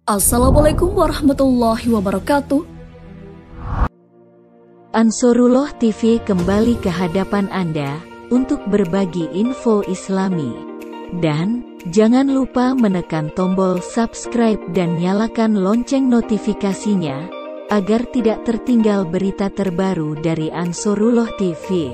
Assalamualaikum warahmatullahi wabarakatuh. Ansarullah TV kembali ke hadapan Anda untuk berbagi info Islami. Dan jangan lupa menekan tombol subscribe dan nyalakan lonceng notifikasinya agar tidak tertinggal berita terbaru dari Ansarullah TV.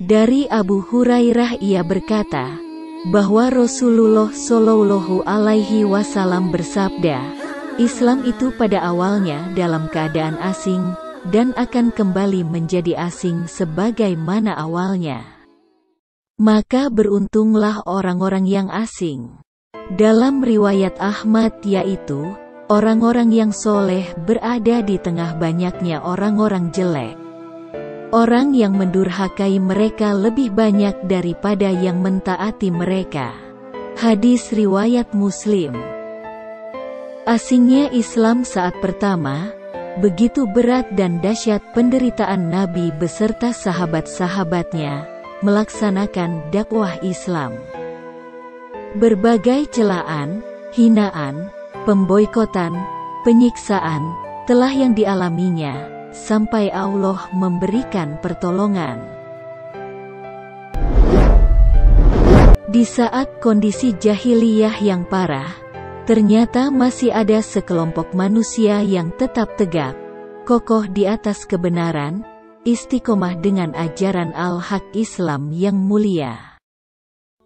Dari Abu Hurairah ia berkata, bahwa Rasulullah Shallallahu Alaihi Wasallam bersabda, Islam itu pada awalnya dalam keadaan asing, dan akan kembali menjadi asing sebagaimana awalnya. Maka beruntunglah orang-orang yang asing. Dalam riwayat Ahmad yaitu, orang-orang yang soleh berada di tengah banyaknya orang-orang jelek. Orang yang mendurhakai mereka lebih banyak daripada yang mentaati mereka. Hadis riwayat Muslim. Asingnya Islam saat pertama, begitu berat dan dahsyat penderitaan Nabi beserta sahabat-sahabatnya melaksanakan dakwah Islam. Berbagai celaan, hinaan, pemboikotan, penyiksaan telah yang dialaminya, sampai Allah memberikan pertolongan. Di saat kondisi jahiliyah yang parah, ternyata masih ada sekelompok manusia yang tetap tegak, kokoh di atas kebenaran, istiqomah dengan ajaran al-haq Islam yang mulia.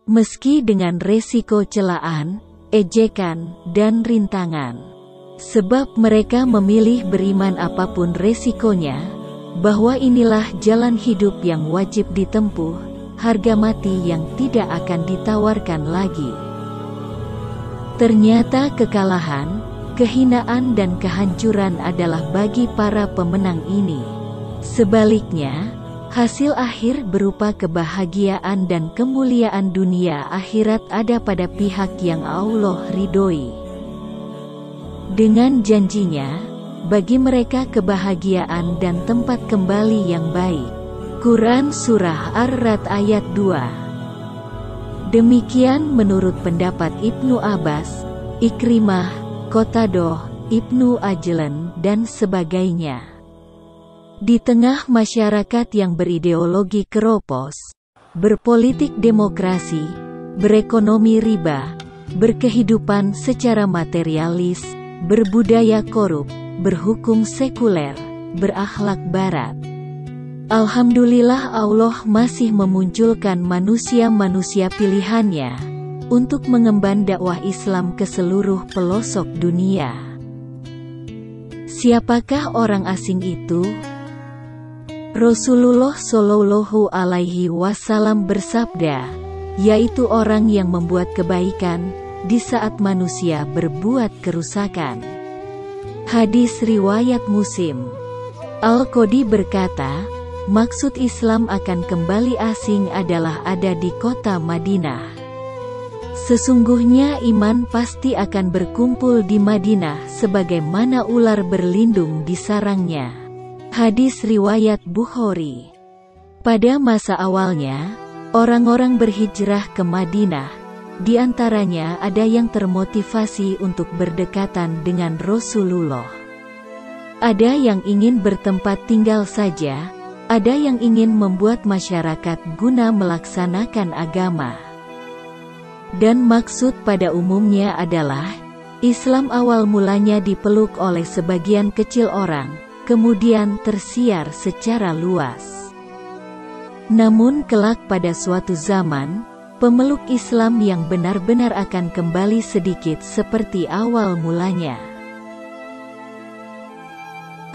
Meski dengan resiko celaan, ejekan, dan rintangan. Sebab mereka memilih beriman apapun resikonya, bahwa inilah jalan hidup yang wajib ditempuh, harga mati yang tidak akan ditawarkan lagi. Ternyata kekalahan, kehinaan dan kehancuran adalah bagi para pemenang ini. Sebaliknya, hasil akhir berupa kebahagiaan dan kemuliaan dunia akhirat ada pada pihak yang Allah ridhoi. Dengan janjinya, bagi mereka kebahagiaan dan tempat kembali yang baik. Quran Surah Ar-Ra'd ayat 2. Demikian menurut pendapat Ibnu Abbas, Ikrimah, Qatadah, Ibnu Ajlan, dan sebagainya. Di tengah masyarakat yang berideologi keropos, berpolitik demokrasi, berekonomi riba, berkehidupan secara materialis, berbudaya korup, berhukum sekuler, berakhlak barat. Alhamdulillah Allah masih memunculkan manusia-manusia pilihannya untuk mengemban dakwah Islam ke seluruh pelosok dunia. Siapakah orang asing itu? Rasulullah Shallallahu Alaihi Wasallam bersabda, yaitu orang yang membuat kebaikan di saat manusia berbuat kerusakan. Hadis riwayat Muslim. Al-Qadi berkata, maksud Islam akan kembali asing adalah ada di kota Madinah. Sesungguhnya iman pasti akan berkumpul di Madinah sebagaimana ular berlindung di sarangnya. Hadis riwayat Bukhari. Pada masa awalnya, orang-orang berhijrah ke Madinah. Di antaranya ada yang termotivasi untuk berdekatan dengan Rasulullah. Ada yang ingin bertempat tinggal saja, ada yang ingin membuat masyarakat guna melaksanakan agama. Dan maksud pada umumnya adalah, Islam awal mulanya dipeluk oleh sebagian kecil orang, kemudian tersiar secara luas. Namun kelak pada suatu zaman, pemeluk Islam yang benar-benar akan kembali sedikit seperti awal mulanya.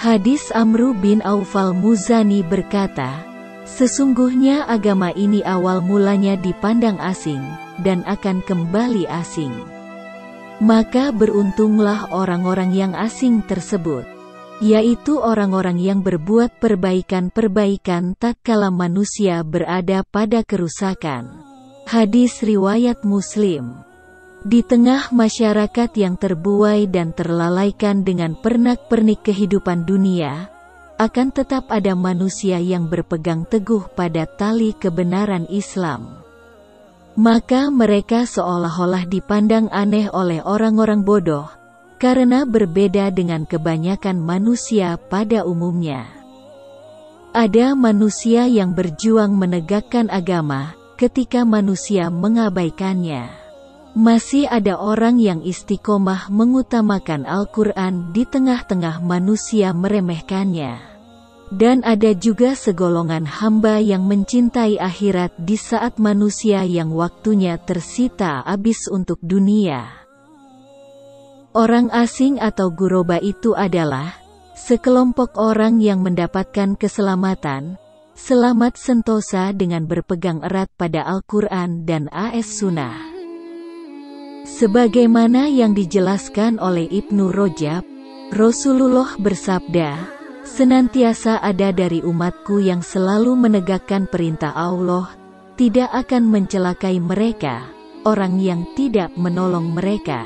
Hadis Amru bin Auf al-Muzani berkata, sesungguhnya agama ini awal mulanya dipandang asing, dan akan kembali asing. Maka beruntunglah orang-orang yang asing tersebut, yaitu orang-orang yang berbuat perbaikan-perbaikan tatkala manusia berada pada kerusakan. Hadis riwayat Muslim. Di tengah masyarakat yang terbuai dan terlalaikan dengan pernak-pernik kehidupan dunia, akan tetap ada manusia yang berpegang teguh pada tali kebenaran Islam. Maka mereka seolah-olah dipandang aneh oleh orang-orang bodoh, karena berbeda dengan kebanyakan manusia pada umumnya. Ada manusia yang berjuang menegakkan agama, ketika manusia mengabaikannya. Masih ada orang yang istiqomah mengutamakan Al-Quran di tengah-tengah manusia meremehkannya. Dan ada juga segolongan hamba yang mencintai akhirat di saat manusia yang waktunya tersita habis untuk dunia. Orang asing atau guroba itu adalah sekelompok orang yang mendapatkan keselamatan, selamat sentosa dengan berpegang erat pada Al-Quran dan As-Sunnah. Sebagaimana yang dijelaskan oleh Ibnu Rajab, Rasulullah bersabda, "Senantiasa ada dari umatku yang selalu menegakkan perintah Allah, tidak akan mencelakai mereka, orang yang tidak menolong mereka,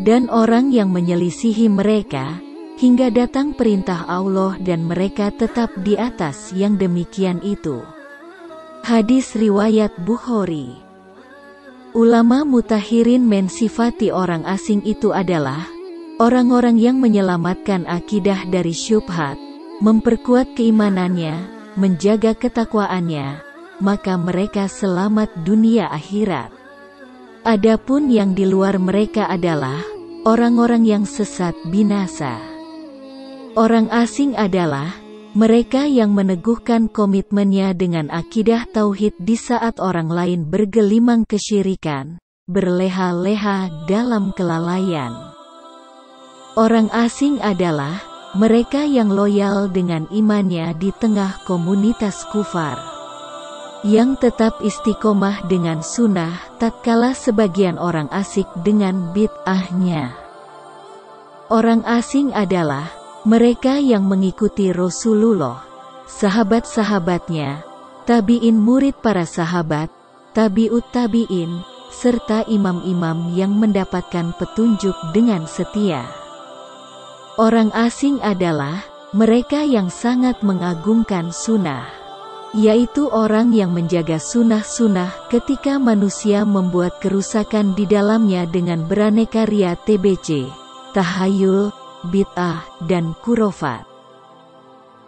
dan orang yang menyelisihi mereka, hingga datang perintah Allah dan mereka tetap di atas yang demikian itu." Hadis riwayat Bukhari. Ulama mutahirin mensifati orang asing itu adalah orang-orang yang menyelamatkan akidah dari syubhat, memperkuat keimanannya, menjaga ketakwaannya, maka mereka selamat dunia akhirat. Adapun yang di luar mereka adalah orang-orang yang sesat binasa. Orang asing adalah mereka yang meneguhkan komitmennya dengan akidah tauhid di saat orang lain bergelimang kesyirikan, berleha-leha dalam kelalaian. Orang asing adalah mereka yang loyal dengan imannya di tengah komunitas kufar, yang tetap istiqomah dengan sunnah tatkala sebagian orang asik dengan bid'ahnya. Orang asing adalah mereka yang mengikuti Rasulullah, sahabat-sahabatnya, tabi'in murid para sahabat, tabi'ut tabi'in, serta imam-imam yang mendapatkan petunjuk dengan setia. Orang asing adalah mereka yang sangat mengagungkan sunnah, yaitu orang yang menjaga sunnah-sunnah ketika manusia membuat kerusakan di dalamnya dengan beraneka ria TBC, tahayul, bid'ah, dan khurafat.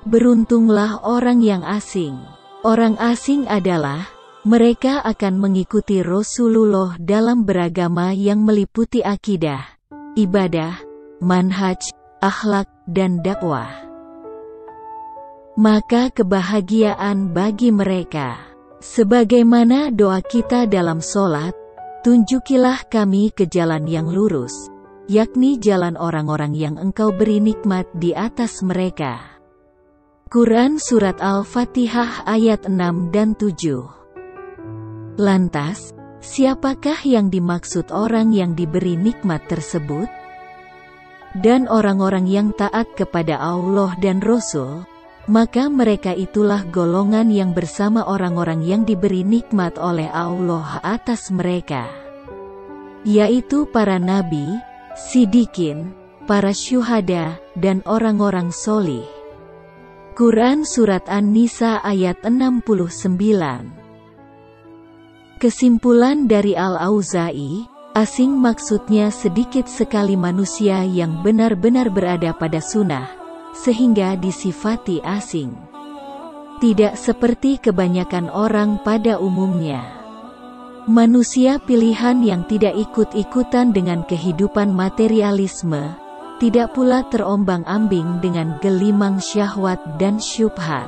Beruntunglah orang yang asing. Orang asing adalah mereka akan mengikuti Rasulullah dalam beragama yang meliputi akidah, ibadah, manhaj, akhlak, dan dakwah. Maka kebahagiaan bagi mereka. Sebagaimana doa kita dalam sholat, tunjukilah kami ke jalan yang lurus, yakni jalan orang-orang yang Engkau beri nikmat di atas mereka. Quran Surat Al-Fatihah ayat 6 dan 7. Lantas, siapakah yang dimaksud orang yang diberi nikmat tersebut? Dan orang-orang yang taat kepada Allah dan Rasul, maka mereka itulah golongan yang bersama orang-orang yang diberi nikmat oleh Allah atas mereka, yaitu para nabi, Sidikin, para syuhada, dan orang-orang solih. Quran Surat An-Nisa ayat 69. Kesimpulan dari Al-Auza'i, asing maksudnya sedikit sekali manusia yang benar-benar berada pada sunnah, sehingga disifati asing. Tidak seperti kebanyakan orang pada umumnya. Manusia pilihan yang tidak ikut-ikutan dengan kehidupan materialisme, tidak pula terombang-ambing dengan gelimang syahwat dan syubhat.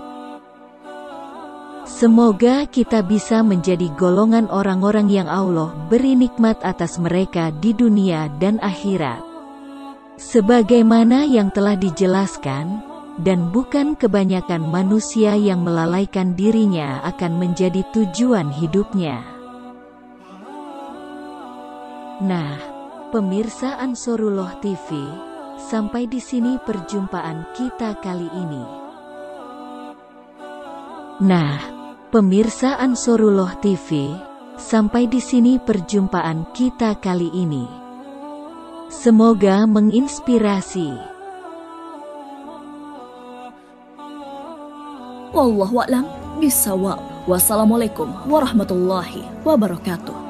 Semoga kita bisa menjadi golongan orang-orang yang Allah beri nikmat atas mereka di dunia dan akhirat, sebagaimana yang telah dijelaskan, dan bukan kebanyakan manusia yang melalaikan dirinya akan menjadi tujuan hidupnya. Nah, pemirsa Ansarullah TV, sampai di sini perjumpaan kita kali ini. Nah, pemirsa Ansarullah TV, sampai di sini perjumpaan kita kali ini. Semoga menginspirasi. Wallahu a'lam bishawab. Wassalamualaikum warahmatullahi wabarakatuh.